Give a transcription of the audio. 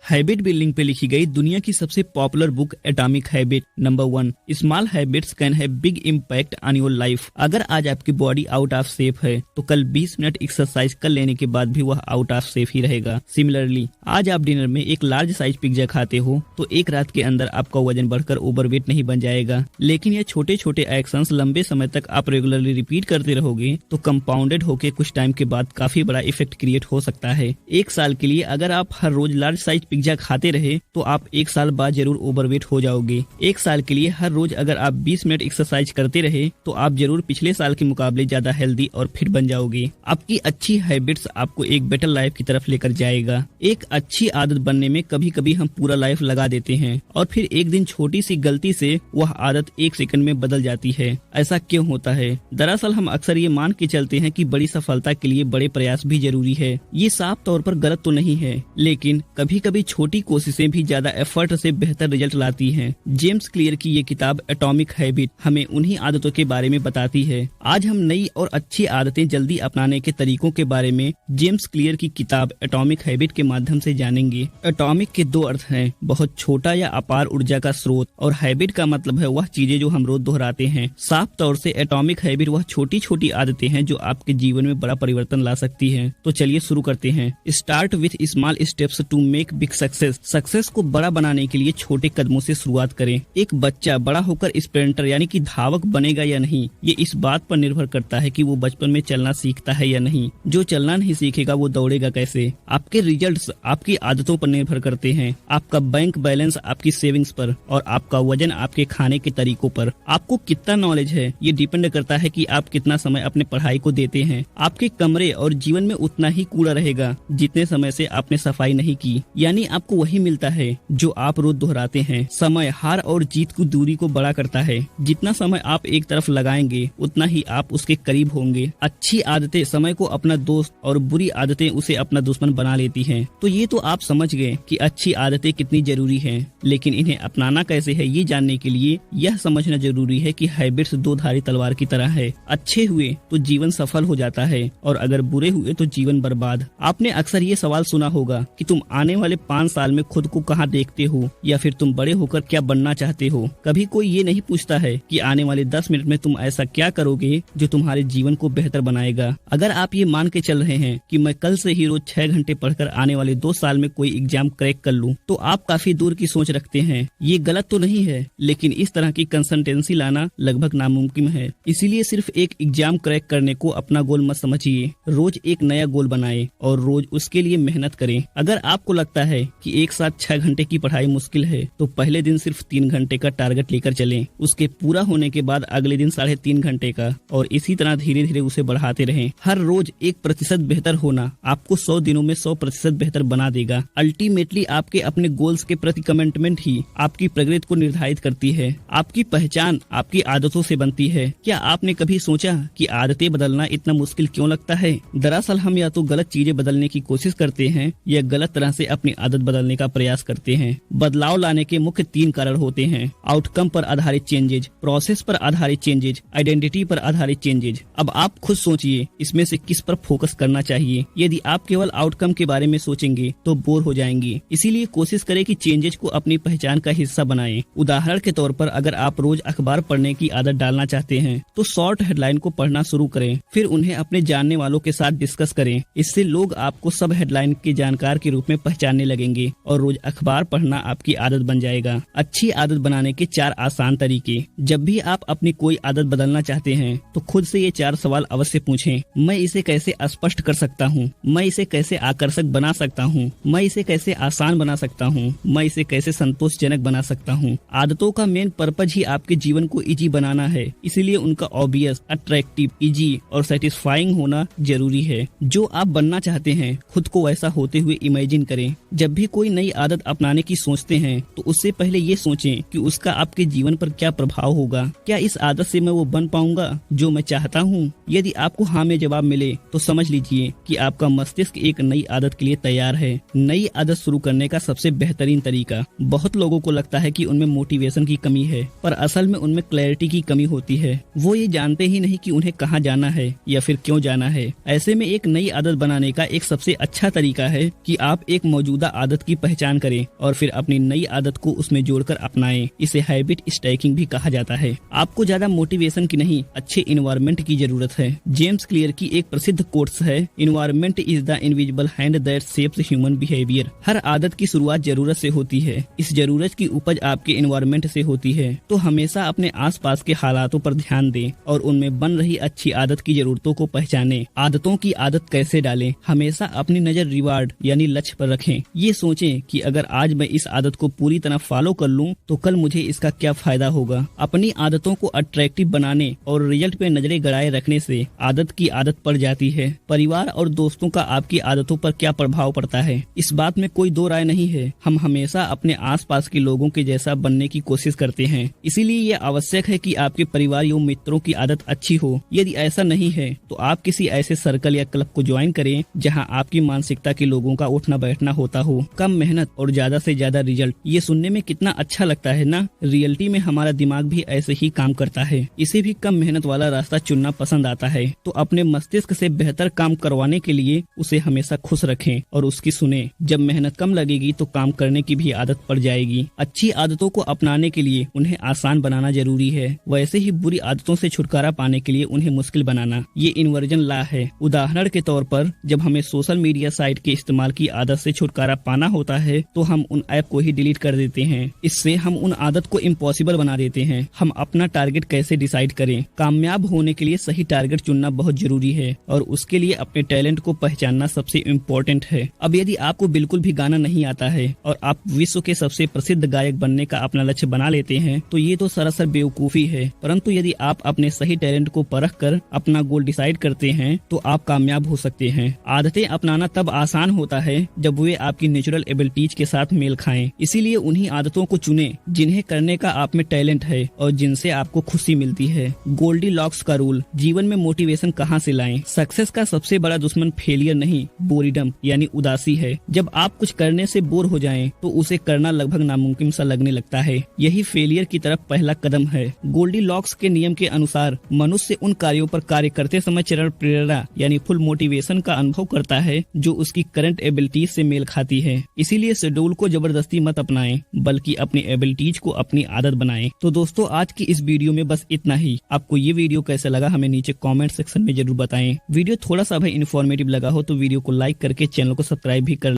Habit building पे लिखी गई दुनिया की सबसे popular book atomic habit. Number 1, small habits can have big impact on your life. अगर आज आपकी बॉडी आउट ऑफ शेप है तो कल 20 मिनट एक्सरसाइज कर लेने के बाद भी वह आउट ऑफ शेप ही रहेगा। सिमिलरली, आज आप डिनर में एक लार्ज साइज पिज्जा खाते हो तो एक रात के अंदर आपका वजन बढ़कर ओवरवेट नहीं बन जाएगा, लेकिन ये छोटे छोटे एक्शंस लंबे समय तक आप रेगुलरली रिपीट करते रहोगे तो कंपाउंडेड होके कुछ टाइम के बाद काफी बड़ा इफेक्ट क्रिएट हो सकता है। एक साल के लिए अगर आप हर रोज लार्ज साइज पिज्जा खाते रहे तो आप एक साल बाद जरूर ओवरवेट हो जाओगे। एक साल के लिए हर रोज अगर आप 20 मिनट एक्सरसाइज करते रहे तो आप जरूर पिछले साल के मुकाबले ज्यादा हेल्दी और फिट बन जाओगे। आपकी अच्छी हैबिट्स आपको एक बेटर लाइफ की तरफ लेकर जाएगा। एक अच्छी आदत बनने में कभी कभी हम पूरा लाइफ लगा देते हैं और फिर एक दिन छोटी सी गलती से वह आदत एक सेकंड में बदल जाती है। ऐसा क्यों होता है? दरअसल हम अक्सर ये मान के चलते हैं कि बड़ी सफलता के लिए बड़े प्रयास भी जरूरी है। ये साफ तौर पर गलत तो नहीं है, लेकिन कभी कभी छोटी कोशिशें भी ज्यादा एफर्ट से बेहतर रिजल्ट लाती हैं। जेम्स क्लियर की ये किताब एटॉमिक हैबिट हमें उन्हीं आदतों के बारे में बताती है। आज हम नई और अच्छी आदतें जल्दी अपनाने के तरीकों के बारे में जेम्स क्लियर की किताब एटॉमिक हैबिट के माध्यम से जानेंगे। एटॉमिक के दो अर्थ हैं, बहुत छोटा या अपार ऊर्जा का स्रोत, और हैबिट का मतलब है वह चीजें जो हम रोज दोहराते हैं। साफ तौर से एटॉमिक हैबिट वह छोटी छोटी आदतें हैं जो आपके जीवन में बड़ा परिवर्तन ला सकती हैं। तो चलिए शुरू करते हैं। Start with small steps to make big success. Success को बड़ा बनाने के लिए छोटे कदमों से शुरुआत करें। एक बच्चा बड़ा होकर स्प्रिंटर यानी कि धावक बनेगा या नहीं, ये इस बात पर निर्भर करता है कि वो बचपन में चलना सीखता है या नहीं। जो चलना नहीं सीखेगा वो दौड़ेगा कैसे? आपके रिजल्ट्स आपकी आदतों पर निर्भर करते हैं। आपका बैंक बैलेंस आपकी सेविंग्स पर और आपका वजन आपके खाने के तरीकों पर। आपको कितना नॉलेज है ये डिपेंड करता है कि आप कितना समय अपने पढ़ाई को देते हैं। आपके कमरे और जीवन में उतना ही कूड़ा रहेगा जितने समय से आपने सफाई नहीं की, यानी आपको वही मिलता है जो आप रोज दोहराते हैं। समय हार और जीत की दूरी को बड़ा करता है। जितना समय आप एक तरफ लगाएंगे उतना ही आप उसके करीब होंगे। अच्छी आदतें समय को अपना दोस्त और बुरी आदतें उसे अपना दुश्मन बना लेती हैं। तो ये तो आप समझ गए कि अच्छी आदतें कितनी जरूरी हैं, लेकिन इन्हें अपनाना कैसे है ये जानने के लिए यह समझना जरूरी है कि हैबिट्स दो धारी तलवार की तरह है। अच्छे हुए तो जीवन सफल हो जाता है और अगर बुरे हुए तो जीवन बर्बाद। आपने अक्सर ये सवाल सुना होगा कि तुम आने वाले 5 साल में खुद को कहाँ देखते हो, या फिर तुम बड़े होकर क्या बनना चाहते हो। कभी कोई ये नहीं पूछता है कि आने वाले 10 मिनट में तुम ऐसा क्या करोगे जो तुम्हारे जीवन को बेहतर बनाएगा। अगर आप ये मान के चल रहे हैं कि मैं कल से ही रोज 6 घंटे पढ़कर आने वाले 2 साल में कोई एग्जाम क्रैक कर लूं, तो आप काफी दूर की सोच रखते हैं। ये गलत तो नहीं है, लेकिन इस तरह की कंसिस्टेंसी लाना लगभग नामुमकिन है। इसीलिए सिर्फ एक एग्जाम क्रैक करने को अपना गोल मत समझिए। रोज एक नया गोल बनाएं और रोज उसके लिए मेहनत करें। अगर आपको लगता है कि एक साथ 6 घंटे की पढ़ाई मुश्किल है तो पहले दिन सिर्फ 3 घंटे का टारगेट लेकर चलें। उसके पूरा होने के बाद अगले दिन 3.5 घंटे का, और इसी तरह धीरे धीरे उसे बढ़ाते रहें। हर रोज 1% बेहतर होना आपको 100 दिनों में 100% बेहतर बना देगा। अल्टीमेटली आपके अपने गोल्स के प्रति कमिटमेंट ही आपकी प्रगति को निर्धारित करती है। आपकी पहचान आपकी आदतों से बनती है। क्या आपने कभी सोचा कि आदतें बदलना इतना मुश्किल क्यों लगता है? दरअसल हम या तो गलत चीजें बदलने की कोशिश करते हैं या गलत तरह से अपनी आदत बदलने का प्रयास करते हैं। बदलाव लाने के मुख्य 3 कारण होते हैं: आउटकम पर आधारित चेंजेज, प्रोसेस पर आधारित चेंजेज, आइडेंटिटी पर आधारित चेंजेज। अब आप खुद सोचिए इसमें से किस पर फोकस करना चाहिए। यदि आप केवल आउटकम के बारे में सोचेंगे तो बोर हो जाएंगे। इसीलिए कोशिश करें कि चेंजेज को अपनी पहचान का हिस्सा बनाएं। उदाहरण के तौर पर अगर आप रोज अखबार पढ़ने की आदत डालना चाहते हैं तो शॉर्ट हेडलाइन को पढ़ना शुरू करें, फिर उन्हें अपने जानने वालों के साथ डिस्कस करें। इससे लोग आपको सब हेडलाइन के जानकार के रूप में पहचानने लगेंगे और रोज अखबार पढ़ना आपकी आदत बन जाएगा। अच्छी आदत बनाने के 4 आसान तरीके। जब भी आप अपनी कोई आदत बदलना चाहते हैं तो खुद से ये 4 सवाल अवश्य पूछें। मैं इसे कैसे स्पष्ट कर सकता हूँ? मैं इसे कैसे आकर्षक बना सकता हूँ? मैं इसे कैसे आसान बना सकता हूँ? मैं इसे कैसे संतोषजनक बना सकता हूँ? आदतों का मेन पर्पज ही आपके जीवन को इजी बनाना है, इसलिए उनका ऑब्वियस, अट्रैक्टिव, इजी और सेटिस्फाइंग होना जरूरी है। जो आप बनना चाहते हैं खुद को वैसा होते हुए इमेजिन करें। जब भी कोई नई आदत अपनाने की सोचते हैं तो उससे पहले ये सोचें कि उसका आपके जीवन पर क्या प्रभाव होगा। क्या इस आदत से मैं वो बन पाऊंगा जो मैं चाहता हूँ? यदि आपको हाँ में जवाब मिले तो समझ लीजिए कि आपका मस्तिष्क एक नई आदत के लिए तैयार है। नई आदत शुरू करने का सबसे बेहतरीन तरीका। बहुत लोगों को लगता है कि उनमें मोटिवेशन की कमी है, पर असल में उनमें क्लैरिटी की कमी होती है। वो ये जानते ही नहीं कि उन्हें कहाँ जाना है या फिर क्यों जाना है। ऐसे में एक नई आदत बनाने का एक सबसे अच्छा तरीका है कि आप एक मौजूदा आदत की पहचान करें और फिर अपनी नई आदत को उसमें जोड़कर अपनाएं। इसे हैबिट स्टैकिंग भी कहा जाता है। आपको ज्यादा मोटिवेशन की नहीं, अच्छे इन्वायरमेंट की जरूरत है। जेम्स क्लियर की एक प्रसिद्ध कोट्स है, environment is the invisible hand that shapes human behaviour. हर आदत की शुरुआत जरूरत से होती है। इस जरूरत की उपज आपके इन्वायरमेंट से होती है। तो हमेशा अपने आसपास के हालातों पर ध्यान दें और उनमें बन रही अच्छी आदत की जरूरतों को पहचानें। आदतों की आदत कैसे डालें? हमेशा अपनी नजर रिवार्ड यानी लक्ष्य पर रखें। ये सोचें कि अगर आज मैं इस आदत को पूरी तरह फॉलो कर लूं तो कल मुझे इसका क्या फायदा होगा। अपनी आदतों को अट्रैक्टिव बनाने और रिजल्ट पे नजरें गड़ाए रखने से आदत की आदत पड़ जाती है। परिवार और दोस्तों का आपकी आदतों पर क्या प्रभाव पड़ता है, इस बात में कोई दो राय नहीं है। हम हमेशा अपने आसपास के लोगों के जैसा बनने की कोशिश करते हैं, इसीलिए ये आवश्यक है कि आपके परिवार या मित्रों की आदत अच्छी हो। यदि ऐसा नहीं है तो आप किसी ऐसे सर्कल या क्लब को ज्वाइन करें जहां आपकी मानसिकता के लोगों का उठना बैठना होता हो। कम मेहनत और ज्यादा से ज्यादा रिजल्ट, ये सुनने में कितना अच्छा लगता है ना। रियलिटी में हमारा दिमाग भी ऐसे ही काम करता है। इसे भी कम मेहनत वाला रास्ता चुनना पसंद आता है। तो अपने मस्तिष्क से बेहतर काम करवाने के लिए उसे हमेशा खुश रखें और उसकी सुने। जब मेहनत कम लगेगी तो काम करने की भी आदत पड़ जाएगी। अच्छी आदतों को अपनाने के लिए उन्हें आसान बनाना जरूरी है, वैसे ही बुरी आदतों से छुटकारा पाने के लिए उन्हें मुश्किल बनाना। ये इन्वर्जन लॉ है। उदाहरण के तौर पर जब हमें सोशल मीडिया साइट के इस्तेमाल की आदत से छुटकारा पाना होता है तो हम उन ऐप को ही डिलीट कर देते हैं। इससे हम उन आदत को इम्पॉसिबल बना देते हैं। हम अपना टारगेट कैसे डिसाइड करें? कामयाब होने के लिए सही टारगेट चुनना बहुत जरूरी है और उसके लिए अपने टैलेंट को पहचानना सबसे इम्पोर्टेंट है। अब यदि आपको बिल्कुल भी गाना नहीं आता है और आप विश्व के सबसे प्रसिद्ध गायक बनने का अपना लक्ष्य बना लेते हैं तो ये तो सरासर बेवकूफी है। परंतु यदि आप अपने सही टैलेंट को परख कर अपना गोल डिसाइड करते हैं तो आप कामयाब हो सकते हैं। आदतें अपनाना तब आसान होता है जब वे आपकी नेचुरल एबिलिटीज के साथ मेल खाएं। इसीलिए उन्हीं आदतों को चुनें जिन्हें करने का आप में टैलेंट है और जिनसे आपको खुशी मिलती है। गोल्डीलॉक्स का रूल, जीवन में मोटिवेशन कहाँ से लाएं? सक्सेस का सबसे बड़ा दुश्मन फेलियर नहीं, बोरिडम यानी उदासी है। जब आप कुछ करने से बोर हो जाएं तो उसे करना लगभग नामुमकिन सा लगने लगता है। यही फेलियर की तरफ पहला कदम है। गोल्डीलॉक्स के नियम के अनुसार मनुष्य उन कार्यों पर कार्य करते समय चरण प्रेरणा यानी फुल मोटिवेशन का अनुभव करता है जो उसकी करंट एबिलिटीज से मेल खाती है। इसीलिए शेड्यूल को जबरदस्ती मत अपनाएं बल्कि अपनी एबिलिटीज को अपनी आदत बनाएं। तो दोस्तों आज की इस वीडियो में बस इतना ही। आपको ये वीडियो कैसा लगा हमें नीचे कमेंट सेक्शन में जरूर बताएं। वीडियो थोड़ा सा भी इन्फॉर्मेटिव लगा हो तो वीडियो को लाइक करके चैनल को सब्सक्राइब भी कर